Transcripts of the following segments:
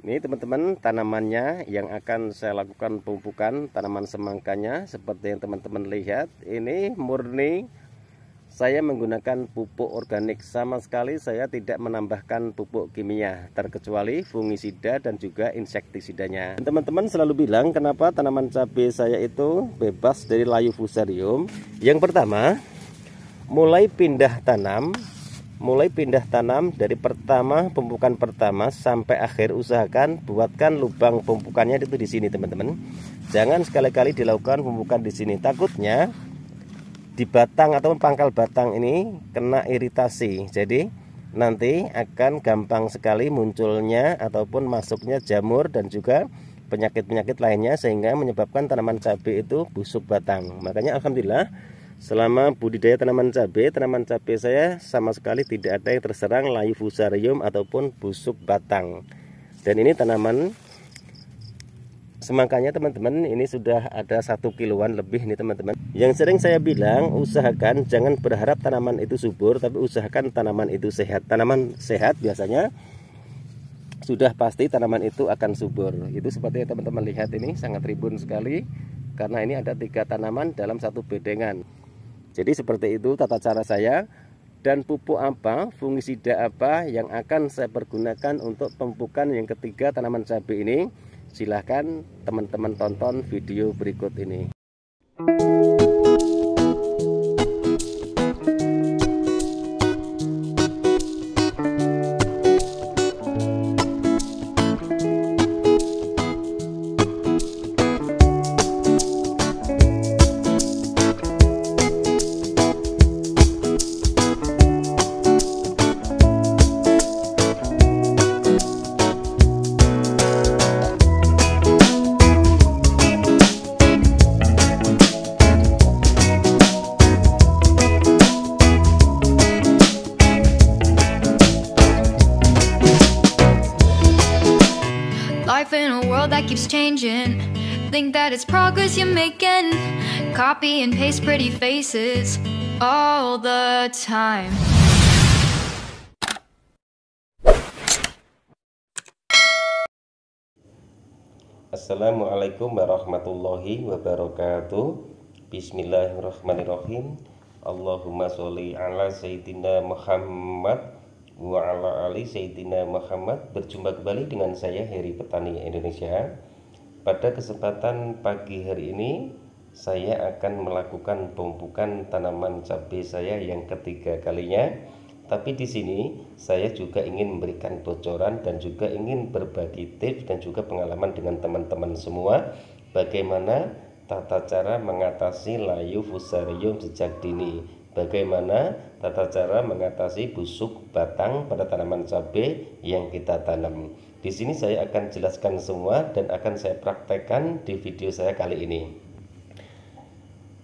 Ini teman-teman tanamannya yang akan saya lakukan pemupukan tanaman semangkanya. Seperti yang teman-teman lihat, ini murni saya menggunakan pupuk organik. Sama sekali saya tidak menambahkan pupuk kimia, terkecuali fungisida dan juga insektisidanya. Teman-teman selalu bilang kenapa tanaman cabai saya itu bebas dari layu fusarium. Yang pertama, mulai pindah tanam dari pertama pemupukan pertama sampai akhir, usahakan buatkan lubang pemupukannya itu di sini teman-teman. Jangan sekali-kali dilakukan pemupukan di sini, takutnya di batang atau pangkal batang ini kena iritasi. Jadi nanti akan gampang sekali munculnya ataupun masuknya jamur dan juga penyakit-penyakit lainnya, sehingga menyebabkan tanaman cabai itu busuk batang. Makanya alhamdulillah selama budidaya tanaman cabai saya sama sekali tidak ada yang terserang layu fusarium ataupun busuk batang. Dan ini tanaman semangkanya teman-teman, ini sudah ada 1 kiloan lebih nih teman-teman. Yang sering saya bilang, usahakan jangan berharap tanaman itu subur, tapi usahakan tanaman itu sehat. Tanaman sehat biasanya sudah pasti tanaman itu akan subur. Itu seperti yang teman-teman lihat, ini sangat rimbun sekali karena ini ada 3 tanaman dalam 1 bedengan. Jadi seperti itu tata cara saya. Dan pupuk apa, fungisida apa yang akan saya pergunakan untuk pemupukan yang ketiga tanaman cabai ini, silahkan teman-teman tonton video berikut ini. Life in a world that keeps changing. Think that it's progress you're making. Copy and paste pretty faces all the time. Assalamualaikum warahmatullahi wabarakatuh. Bismillahirrahmanirrahim. Allahumma sholli ala sayyidina Muhammad wa ala ali sayyidina Muhammad. Berjumpa kembali dengan saya Heri Petani Indonesia. Pada kesempatan pagi hari ini saya akan melakukan pemupukan tanaman cabai saya yang ketiga kalinya. Tapi di sini saya juga ingin memberikan bocoran dan juga ingin berbagi tips dan juga pengalaman dengan teman-teman semua bagaimana tata cara mengatasi layu fusarium sejak dini, bagaimana tata cara mengatasi busuk batang pada tanaman cabai yang kita tanam. Di sini saya akan jelaskan semua dan akan saya praktekkan di video saya kali ini.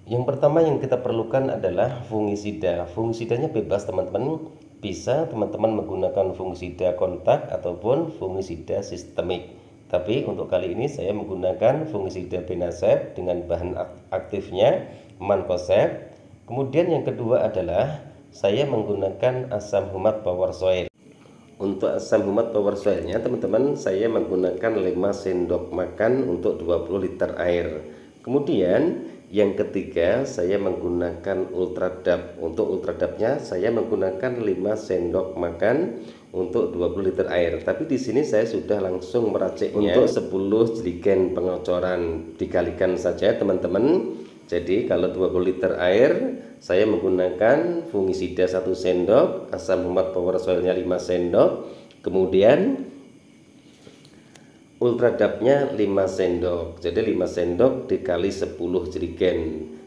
Yang pertama yang kita perlukan adalah fungisida. Fungisidanya bebas teman-teman. Bisa teman-teman menggunakan fungisida kontak ataupun fungisida sistemik. Tapi untuk kali ini saya menggunakan fungisida Benasep dengan bahan aktifnya Mancozeb. Kemudian yang kedua adalah saya menggunakan asam humat power soil. Untuk asam humat power soilnya teman-teman, saya menggunakan 5 sendok makan untuk 20 liter air. Kemudian yang ketiga saya menggunakan Ultradap. Untuk Ultradapnya saya menggunakan 5 sendok makan untuk 20 liter air. Tapi di sini saya sudah langsung meraciknya untuk 10 jerigen pengocoran. Dikalikan saja teman-teman. Jadi kalau 20 liter air saya menggunakan fungisida 1 sendok, asam humat power soilnya 5 sendok, kemudian Ultradapnya 5 sendok. Jadi 5 sendok dikali 10 jerigen.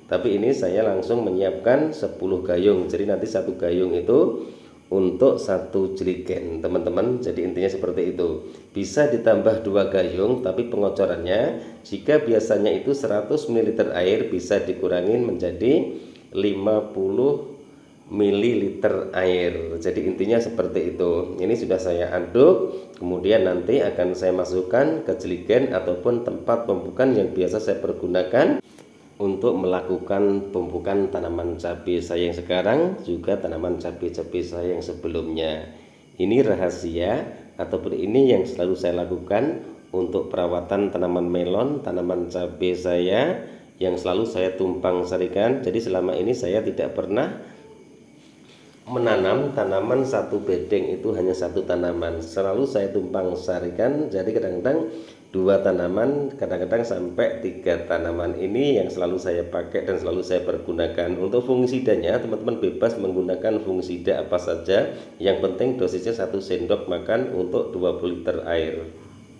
Tapi ini saya langsung menyiapkan 10 gayung. Jadi nanti 1 gayung itu untuk 1 jerigen teman-teman. Jadi intinya seperti itu. Bisa ditambah 2 gayung, tapi pengocorannya jika biasanya itu 100 ml air bisa dikurangin menjadi 50 mililiter air. Jadi intinya seperti itu. Ini sudah saya aduk, kemudian nanti akan saya masukkan ke jerigen ataupun tempat pemupukan yang biasa saya pergunakan untuk melakukan pemupukan tanaman cabai saya yang sekarang, juga tanaman cabai-cabai saya yang sebelumnya. Ini rahasia ataupun ini yang selalu saya lakukan untuk perawatan tanaman melon, tanaman cabai saya yang selalu saya tumpang sarikan. Jadi selama ini saya tidak pernah menanam tanaman satu bedeng itu hanya satu tanaman, selalu saya tumpang sarikan. Jadi kadang-kadang 2 tanaman, kadang-kadang sampai 3 tanaman. Ini yang selalu saya pakai dan selalu saya pergunakan. Untuk fungisidanya teman-teman bebas menggunakan fungisida apa saja, yang penting dosisnya 1 sendok makan untuk 20 liter air.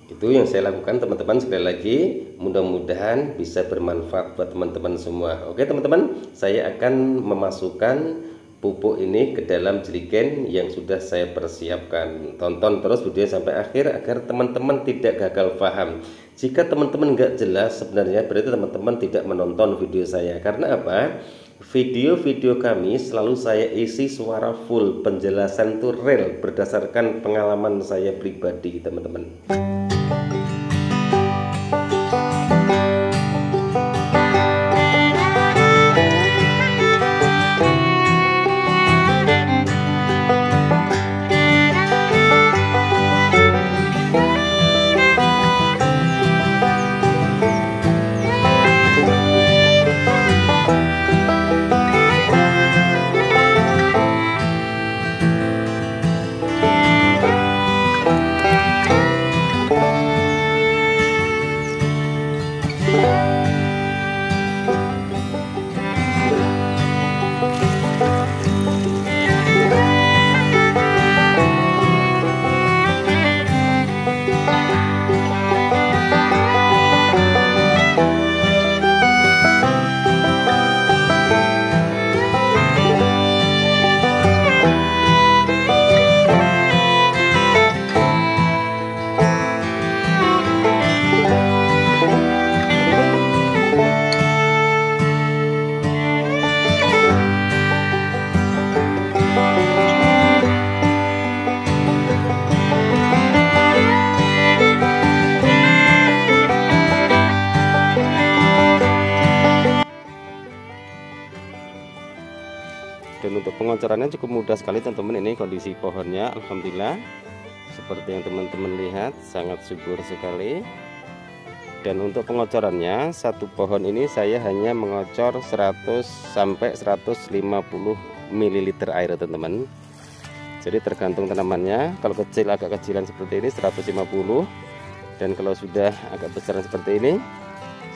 Itu yang saya lakukan teman-teman. Sekali lagi mudah-mudahan bisa bermanfaat buat teman-teman semua. Oke teman-teman, saya akan memasukkan pupuk ini ke dalam jerigen yang sudah saya persiapkan. Tonton terus videonya sampai akhir agar teman-teman tidak gagal paham. Jika teman-teman nggak jelas sebenarnya berarti teman-teman tidak menonton video saya. Karena apa? Video-video kami selalu saya isi suara full, penjelasan tuh real berdasarkan pengalaman saya pribadi teman-teman. Dan untuk pengocorannya cukup mudah sekali teman-teman. Ini kondisi pohonnya alhamdulillah seperti yang teman-teman lihat, sangat subur sekali. Dan untuk pengocorannya, satu pohon ini saya hanya mengocor 100 sampai 150 ml air teman-teman. Jadi tergantung tanamannya. Kalau kecil agak kecilan seperti ini 150, dan kalau sudah agak besar seperti ini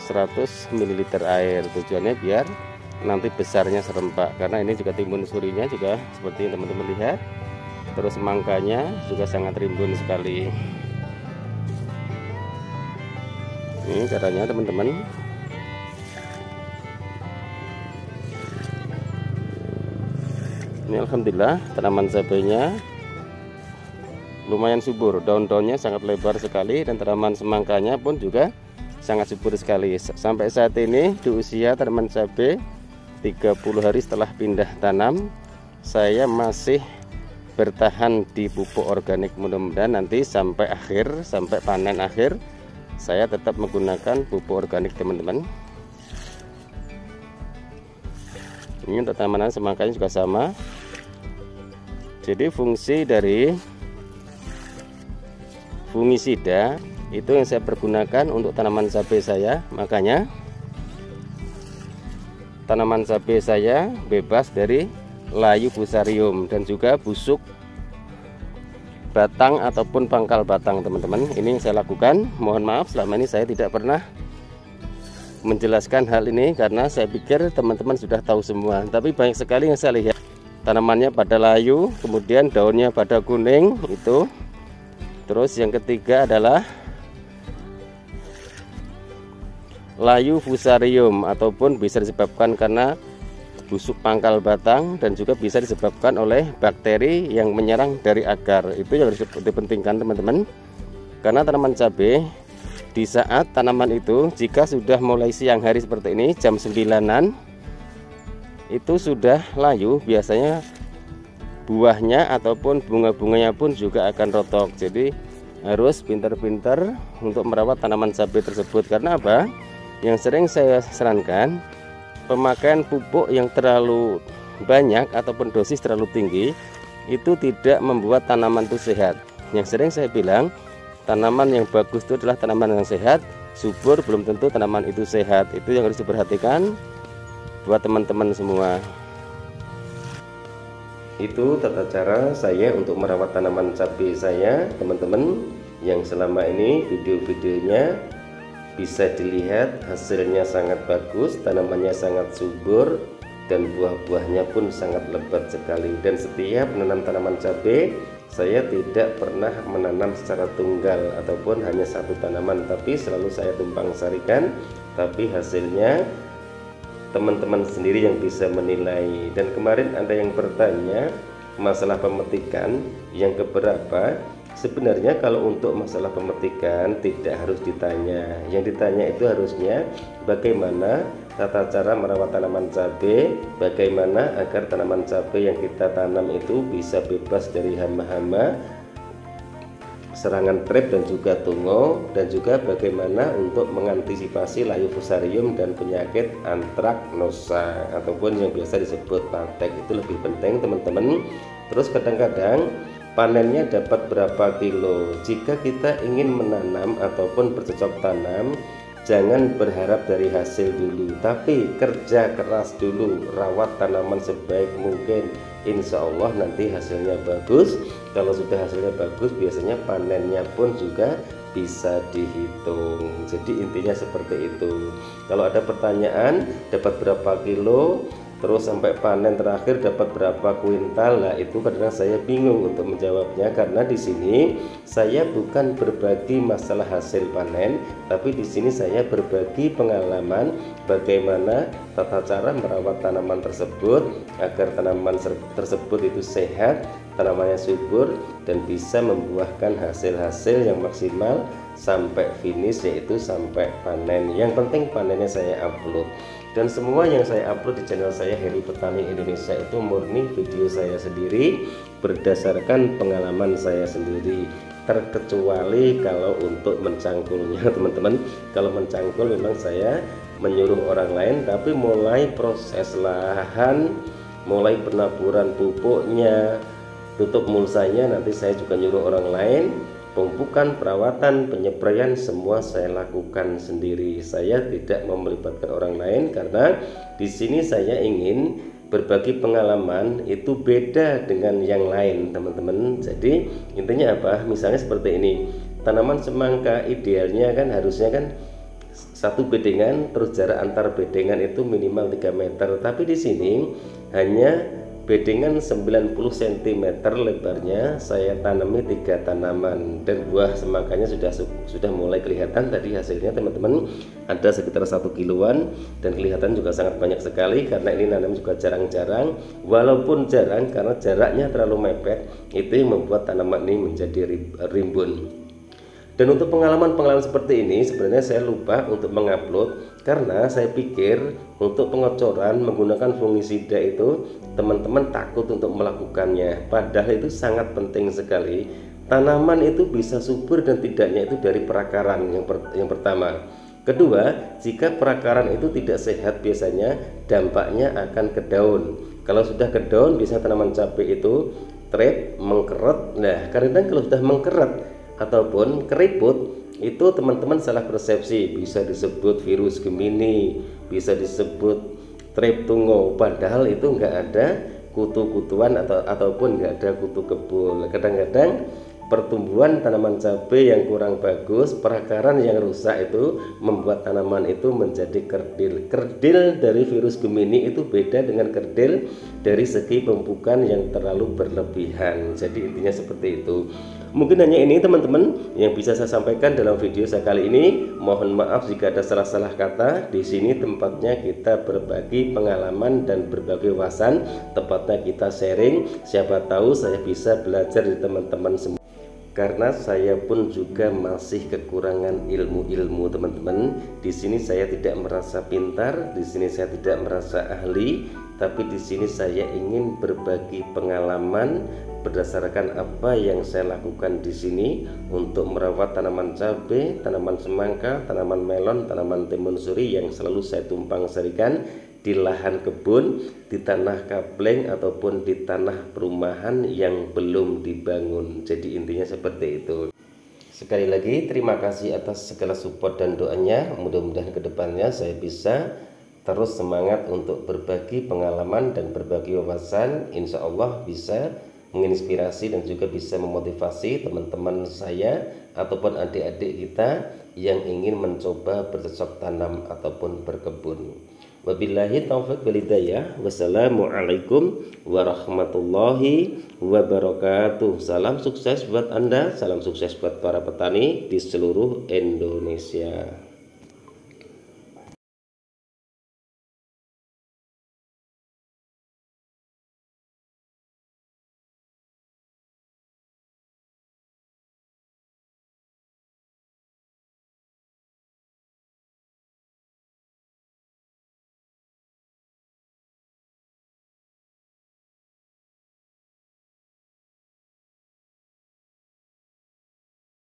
100 ml air. Tujuannya biar nanti besarnya serempak, karena ini juga timbun surinya juga seperti yang teman-teman lihat. Terus mangkanya juga sangat rimbun sekali. Ini caranya teman-teman. Ini alhamdulillah tanaman cabainya lumayan subur, daun-daunnya sangat lebar sekali, dan tanaman semangkanya pun juga sangat subur sekali. Sampai saat ini di usia tanaman cabai 30 hari setelah pindah tanam, saya masih bertahan di pupuk organik. Mudah-mudahan nanti sampai akhir, sampai panen akhir, saya tetap menggunakan pupuk organik teman-teman. Ini untuk tanaman semangkanya juga sama. Jadi fungsi dari fungisida itu yang saya pergunakan untuk tanaman cabai saya. Makanya tanaman cabai saya bebas dari layu fusarium dan juga busuk batang ataupun pangkal batang teman-teman. Ini yang saya lakukan. Mohon maaf selama ini saya tidak pernah menjelaskan hal ini karena saya pikir teman-teman sudah tahu semua. Tapi banyak sekali yang saya lihat tanamannya pada layu, kemudian daunnya pada kuning itu. Terus yang ketiga adalah layu fusarium, ataupun bisa disebabkan karena busuk pangkal batang, dan juga bisa disebabkan oleh bakteri yang menyerang dari akar. Itu yang harus dipentingkan teman-teman, karena tanaman cabai di saat tanaman itu jika sudah mulai siang hari seperti ini jam 9-an itu sudah layu, biasanya buahnya ataupun bunga-bunganya pun juga akan rotok. Jadi harus pintar-pintar untuk merawat tanaman cabai tersebut. Karena apa? Yang sering saya sarankan, pemakaian pupuk yang terlalu banyak ataupun dosis terlalu tinggi itu tidak membuat tanaman itu sehat. Yang sering saya bilang, tanaman yang bagus itu adalah tanaman yang sehat. Subur belum tentu tanaman itu sehat. Itu yang harus diperhatikan buat teman-teman semua. Itu tata cara saya untuk merawat tanaman cabai saya, teman-teman, yang selama ini video-videonya bisa dilihat hasilnya sangat bagus, tanamannya sangat subur, dan buah-buahnya pun sangat lebat sekali. Dan setiap menanam tanaman cabai, saya tidak pernah menanam secara tunggal ataupun hanya satu tanaman, tapi selalu saya tumpang sarikan. Tapi hasilnya teman-teman sendiri yang bisa menilai. Dan kemarin ada yang bertanya masalah pemetikan yang keberapa. Sebenarnya kalau untuk masalah pemetikan tidak harus ditanya. Yang ditanya itu harusnya bagaimana tata cara merawat tanaman cabai, bagaimana agar tanaman cabai yang kita tanam itu bisa bebas dari hama-hama, serangan trep dan juga tungo, dan juga bagaimana untuk mengantisipasi layu fusarium dan penyakit antraknosa ataupun yang biasa disebut patek. Itu lebih penting, teman-teman. Terus kadang-kadang panennya dapat berapa kilo. Jika kita ingin menanam ataupun bercocok tanam, jangan berharap dari hasil dulu, tapi kerja keras dulu, rawat tanaman sebaik mungkin. Insya Allah nanti hasilnya bagus. Kalau sudah hasilnya bagus, biasanya panennya pun juga bisa dihitung. Jadi intinya seperti itu. Kalau ada pertanyaan dapat berapa kilo, terus sampai panen terakhir dapat berapa kuintal, lah itu kadang saya bingung untuk menjawabnya, karena di sini saya bukan berbagi masalah hasil panen, tapi di sini saya berbagi pengalaman bagaimana tata cara merawat tanaman tersebut agar tanaman tersebut itu sehat, tanamannya subur, dan bisa membuahkan hasil-hasil yang maksimal sampai finish, yaitu sampai panen. Yang penting panennya saya upload. Dan semua yang saya upload di channel saya Heri Petani Indonesia itu murni video saya sendiri, berdasarkan pengalaman saya sendiri, terkecuali kalau untuk mencangkulnya, teman-teman. Kalau mencangkul memang saya menyuruh orang lain, tapi mulai proses lahan, mulai penaburan pupuknya, tutup mulsanya, nanti saya juga nyuruh orang lain. Pemupukan, perawatan, penyepraian semua saya lakukan sendiri. Saya tidak mau melibatkan orang lain karena di sini saya ingin berbagi pengalaman itu beda dengan yang lain, teman-teman. Jadi intinya apa? Misalnya seperti ini. Tanaman semangka idealnya kan harusnya kan satu bedengan, terus jarak antar bedengan itu minimal 3 meter. Tapi di sini hanya bedengan 90 cm lebarnya, saya tanami 3 tanaman, dan buah semangkanya sudah mulai kelihatan. Tadi hasilnya, teman-teman, ada sekitar 1 kiloan, dan kelihatan juga sangat banyak sekali karena ini nanam juga jarang-jarang. Walaupun jarang karena jaraknya terlalu mepet, itu yang membuat tanaman ini menjadi rimbun. Dan untuk pengalaman-pengalaman seperti ini sebenarnya saya lupa untuk mengupload karena saya pikir untuk pengocoran menggunakan fungisida itu teman-teman takut untuk melakukannya. Padahal itu sangat penting sekali. Tanaman itu bisa subur dan tidaknya itu dari perakaran yang pertama. Kedua, jika perakaran itu tidak sehat biasanya dampaknya akan ke daun. Kalau sudah ke daun biasanya tanaman cabai itu trep, mengkeret. Nah, karena kalau sudah mengkeret ataupun keriput itu teman-teman salah persepsi, bisa disebut virus Gemini, bisa disebut trep tungo, padahal itu enggak ada kutu-kutuan ataupun enggak ada kutu kebul. Kadang-kadang pertumbuhan tanaman cabai yang kurang bagus, perakaran yang rusak itu membuat tanaman itu menjadi kerdil. Kerdil dari virus Gemini itu beda dengan kerdil dari segi pemupukan yang terlalu berlebihan. Jadi intinya seperti itu. Mungkin hanya ini, teman-teman, yang bisa saya sampaikan dalam video saya kali ini. Mohon maaf jika ada salah-salah kata. Di sini tempatnya kita berbagi pengalaman dan berbagi wawasan, tempatnya kita sharing. Siapa tahu saya bisa belajar dari teman-teman semua. Karena saya pun juga masih kekurangan ilmu-ilmu, teman-teman. Di sini saya tidak merasa pintar, di sini saya tidak merasa ahli, tapi di sini saya ingin berbagi pengalaman berdasarkan apa yang saya lakukan di sini untuk merawat tanaman cabai, tanaman semangka, tanaman melon, tanaman timun suri yang selalu saya tumpang sarikan di lahan kebun, di tanah kapleng ataupun di tanah perumahan yang belum dibangun. Jadi intinya seperti itu. Sekali lagi terima kasih atas segala support dan doanya. Mudah-mudahan kedepannya saya bisa terus semangat untuk berbagi pengalaman dan berbagi wawasan. Insya Allah bisa menginspirasi dan juga bisa memotivasi teman-teman saya ataupun adik-adik kita yang ingin mencoba bercocok tanam ataupun berkebun. Wabillahi taufiq wal hidayah. Wassalamualaikum warahmatullahi wabarakatuh. Salam sukses buat Anda, salam sukses buat para petani di seluruh Indonesia.